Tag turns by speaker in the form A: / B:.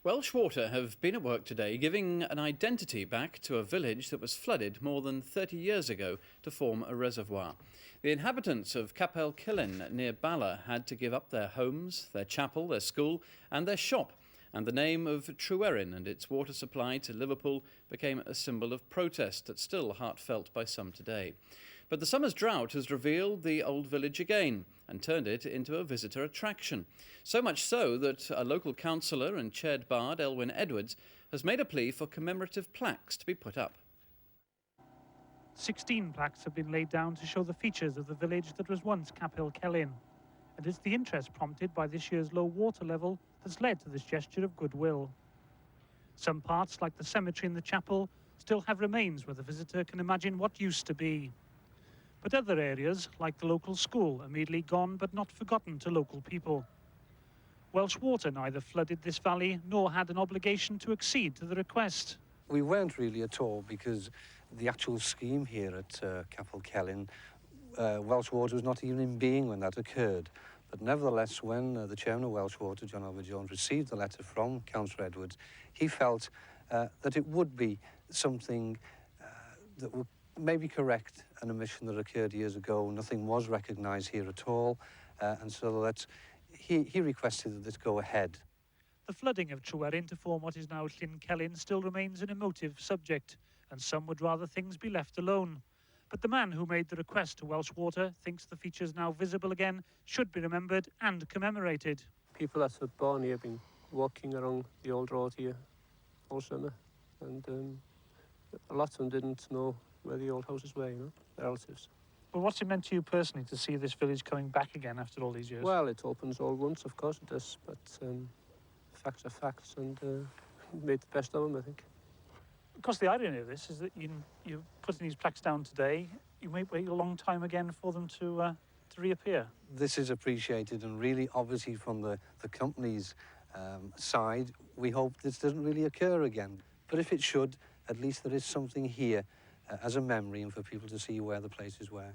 A: Welsh Water have been at work today giving an identity back to a village that was flooded more than 30 years ago to form a reservoir. The inhabitants of Capel Celyn near Bala had to give up their homes, their chapel, their school and their shop. And the name of Tryweryn and its water supply to Liverpool became a symbol of protest that's still heartfelt by some today. But the summer's drought has revealed the old village again and turned it into a visitor attraction. So much so that a local councillor and chaired bard, Elwyn Edwards, has made a plea for commemorative plaques to be put up.
B: 16 plaques have been laid down to show the features of the village that was once Capel Celyn. And it's the interest prompted by this year's low water level that's led to this gesture of goodwill. Some parts, like the cemetery and the chapel, still have remains where the visitor can imagine what used to be. But other areas, like the local school, are immediately gone but not forgotten to local people. Welsh Water neither flooded this valley nor had an obligation to accede to the request.
C: We weren't really at all, because the actual scheme here at Capel Celyn, Welsh Water was not even in being when that occurred. But nevertheless, when the chairman of Welsh Water, John Albert Jones, received the letter from Councillor Edwards, he felt that it would be something that would maybe correct an omission that occurred years ago. Nothing was recognised here at all, and so that he requested that this go ahead.
B: The flooding of Tryweryn to form what is now Llyn Celyn still remains an emotive subject, and some would rather things be left alone. But the man who made the request to Welsh Water thinks the features now visible again should be remembered and commemorated.
D: People that were born here have been walking along the old road here all summer, and a lot of them didn't know where the old houses were, their relatives.
B: But what's it meant to you personally to see this village coming back again after all these years?
D: Well, it opens all once, of course it does, but facts are facts, and made the best of them, I think.
B: Of course, the irony of this is that you're putting these plaques down today. You may wait a long time again for them to reappear.
C: This is appreciated, and really, obviously, from the company's side, we hope this doesn't really occur again. But if it should, at least there is something here as a memory and for people to see where the places were.